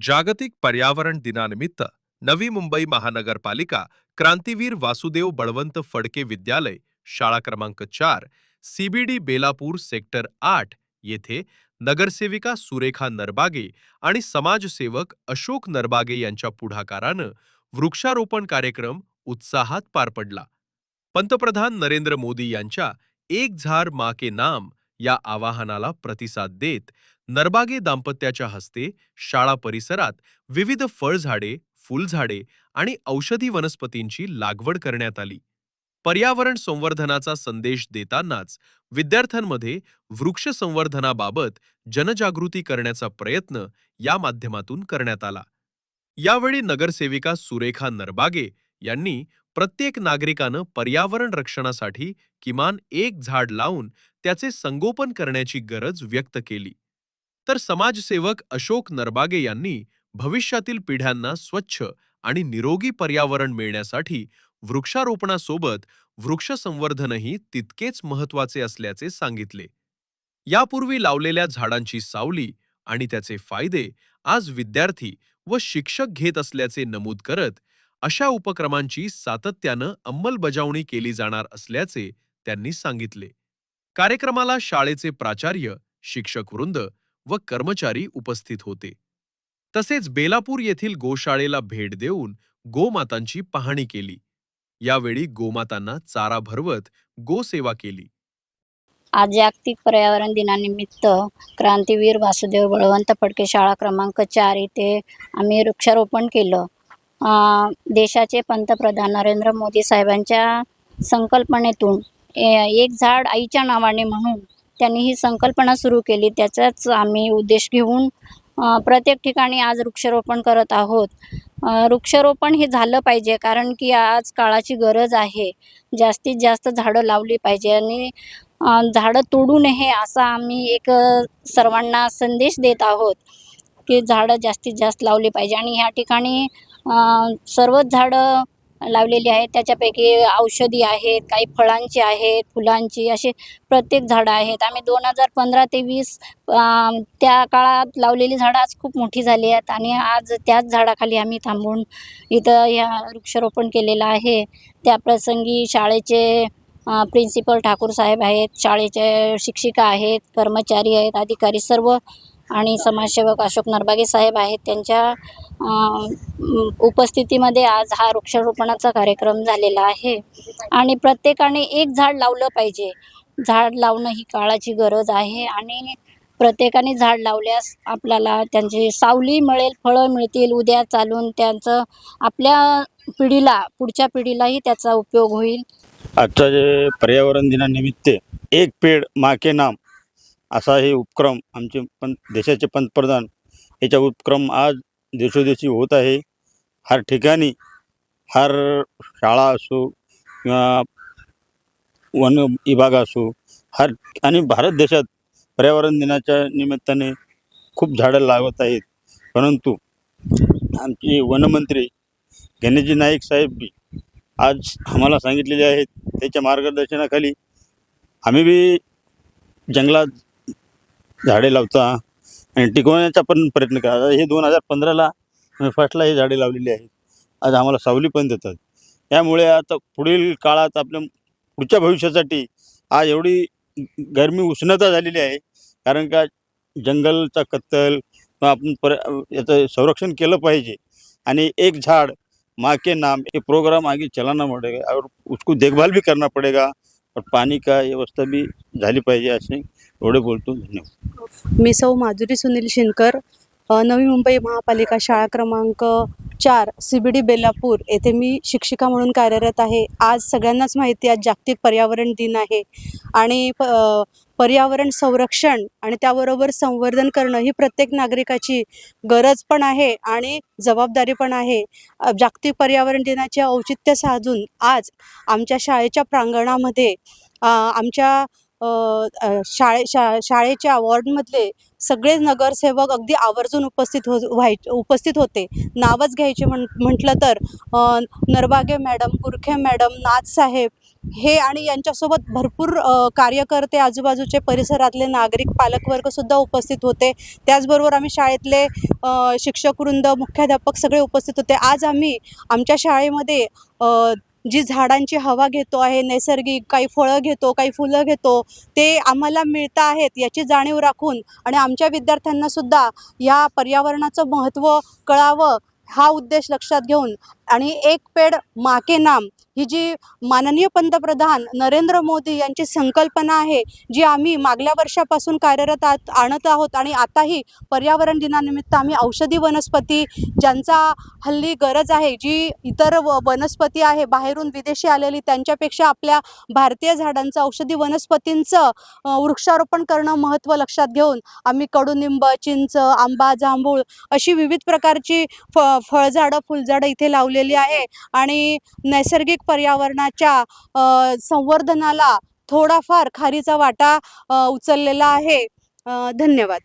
जागतिक पर्यावरण दिनानिमित्त नवी मुंबई महानगरपालिका क्रांतीवीर वासुदेव बळवंत फडके विद्यालय शाळा क्रमांक 4 सीबीडी बेलापूर सेक्टर 8 येथे नगरसेविका सुरेखा नरबागे आणि समाजसेवक अशोक नरबागे यांच्या पुढाकारानं वृक्षारोपण कार्यक्रम उत्साहात पार पडला. पंतप्रधान नरेंद्र मोदी यांच्या एक झाड माँ के नाम या आवाहनाला प्रतिसाद देत नरबागे दाम्पत्याच्या हस्ते शाळा परिसरात विविध फळझाडे, फुलझाडे आणि औषधी वनस्पतींची लागवड करण्यात आली. पर्यावरण संवर्धनाचा संदेश देतानाच विद्यार्थ्यांमध्ये वृक्ष संवर्धनाबाबत जनजागृती करण्याचा प्रयत्न या माध्यमातून करण्यात आला. यावेळी नगरसेविका सुरेखा नरबागे यांनी प्रत्येक नागरिकानं पर्यावरण रक्षणासाठी किमान एक झाड लावून त्याचे संगोपन करण्याची गरज व्यक्त केली. तर समाजसेवक अशोक नरबागे यांनी भविष्यातील पिढ्यांना स्वच्छ आणि निरोगी पर्यावरण मिळण्यासाठी वृक्षारोपणासोबत वृक्ष संवर्धनही तितकेच महत्त्वाचे असल्याचे सांगितले. यापूर्वी लावलेल्या झाडांची सावली आणि त्याचे फायदे आज विद्यार्थी व शिक्षक घेत असल्याचे नमूद करत अशा उपक्रमांची सातत्यानं अंमलबजावणी केली जाणार असल्याचे त्यांनी सांगितले. कार्यक्रमाला शाळेचे प्राचार्य, शिक्षक वृंद व कर्मचारी उपस्थित होते. तसेच बेलापूर येथील गोशाळेला भेट देऊन गोमातांची पाहणी केली. यावेळी गोमातांना चारा भरवत गोसेवा केली. आज जागतिक पर्यावरण दिनानिमित्त क्रांतीवीर वासुदेव बळवंत फडके शाळा क्रमांक 4 येथे आम्ही वृक्षारोपण केलं. देशाचे पंतप्रधान नरेंद्र मोदी साहेबांच्या संकल्पनेतून एक झाड आईच्या नावाने म्हणून त्यांनी ही संकल्पना सुरू केली. त्याचाच आम्ही उद्देश घेऊन प्रत्येक ठिकाणी आज वृक्षारोपण करत आहोत. वृक्षारोपण हे झालं पाहिजे, कारण की आज काळाची गरज आहे. जास्तीत जास्त झाडं लावली पाहिजे आणि झाडं तोडू नये असा आम्ही एक सर्वांना संदेश देत आहोत की झाडं जास्तीत जास्त लावली पाहिजे. आणि ह्या ठिकाणी सर्वच झाडं लावलेली आहेत. त्याच्यापैकी औषधी आहेत, काही फळांची आहेत, फुलांची, असे प्रत्येक झाडं आहेत. आम्ही 2015 ते 20 त्या काळात लावलेली झाडं आज खूप मोठी झाली आहेत आणि आज त्याच झाडाखाली आम्ही थांबून इथं ह्या वृक्षारोपण केलेलं आहे. त्या प्रसंगी शाळेचे प्रिन्सिपल ठाकूर साहेब आहेत, शाळेचे शिक्षिका आहेत, कर्मचारी आहेत, अधिकारी सर्व आणि समाजसेवक अशोक नरबागे साहेब आहेत. त्यांच्या उपस्थितीमध्ये आज हा वृक्षारोपणाचा कार्यक्रम झालेला आहे. आणि प्रत्येकाने एक झाड लावलं पाहिजे. झाड लावणं ही काळाची गरज आहे आणि प्रत्येकाने झाड लावल्यास आपल्याला त्यांची सावली मिळेल, फळं मिळतील. उद्या चालून त्यांचं आपल्या पिढीला, पुढच्या पिढीलाही त्याचा उपयोग होईल. आजच्या जे पर्यावरण दिनानिमित्त एक पेड माँ के नाम असा हे उपक्रम आमचे देशाचे पंतप्रधान याचा उपक्रम आज देशोदेशी होत आहे. हर ठिकाणी, हर शाळा असो किंवा वन विभाग असो, हर आणि भारत देशात पर्यावरण दिनाच्या निमित्ताने खूप झाडं लावत आहेत. परंतु आमचे वनमंत्री गणेशजी नाईक साहेब बी आज आम्हाला सांगितलेले आहेत. त्याच्या मार्गदर्शनाखाली आम्ही बी जंगलात झाडे लावता आणि टिकवण्याचा पण प्रयत्न करा. हे 2015ला फर्स्टला हे झाडे लावलेली आहेत. आज आम्हाला सावली पण देतात. यामुळे आता पुढील काळात आपल्या पुढच्या भविष्यासाठी आज एवढी गरमी उष्णता झालेली आहे, कारण का जंगलचा कत्तल आपण याचं संरक्षण केलं पाहिजे. आणि एक झाड माँ के नाम ये प्रोग्राम आगे चलाना पड़ेगा और उसको देखभाल भी करना पड़ेगा और पानी का व्यवस्था भी झाली पाहिजे असे एवढे बोलतो. धन्यवाद. मी सौ माधुरी सुनील शिनकर, नवी मुंबई महापालिका शाळा क्रमांक 4 सीबीडी बेलापूर येथे मी शिक्षिका म्हणून कार्यरत आहे. आज सगळ्यांनाच माहिती आहे आज जागतिक पर्यावरण दिन आहे आणि पर्यावरण संरक्षण आणि त्याबरोबर संवर्धन करणं ही प्रत्येक नागरिकाची गरज पण आहे आणि जबाबदारी पण आहे. जागतिक पर्यावरण दिनाचे औचित्य साधून आज आमच्या शाळेच्या प्रांगणामध्ये आमच्या शाळेच्या वॉर्डमधले सगळे नगरसेवक अगदी आवर्जून उपस्थित होते. नावच घ्यायचे म्हटलं तर नरबागे मॅडम, गुरखे मॅडम, नाथ साहेब हे आणि यांच्यासोबत भरपूर कार्यकर्ते, आजूबाजूचे परिसरातले नागरिक, पालकवर्गसुद्धा उपस्थित होते. त्याचबरोबर आम्ही शाळेतले शिक्षकवृंद, मुख्याध्यापक सगळे उपस्थित होते. आज आम्ही आमच्या शाळेमध्ये जी झाडांची हवा घेतो आहे, नैसर्गिक काही फळं घेतो, काही फुलं घेतो, ते आम्हाला मिळतं आहेत याची जाणीव राखून आणि आमच्या विद्यार्थ्यांनासुद्धा या पर्यावरणाचं महत्त्व कळावं हा उद्देश लक्षात घेऊन आणि एक पेड माँ के नाम ही जी माननीय पंतप्रधान नरेंद्र मोदी यांची संकल्पना आहे, जी आम्ही मागल्या वर्षापासून कार्यरत आणत आहोत आणि आताही पर्यावरण दिनानिमित्त आम्ही औषधी वनस्पती ज्यांचा हल्ली गरज आहे, जी इतर वनस्पती आहे बाहेरून विदेशी आलेली त्यांच्यापेक्षा आपल्या भारतीय झाडांचं, औषधी वनस्पतींचं वृक्षारोपण करणं महत्त्व लक्षात घेऊन आम्ही कडुनिंब, चिंच, आंबा, जांभूळ अशी विविध प्रकारची फळझाडं, फुलझाडं इथे लावलेली आहे आणि नैसर्गिक पर्यावरणाच्या संवर्धनाला थोडाफार खारीचा वाटा उचललेला आहे. धन्यवाद.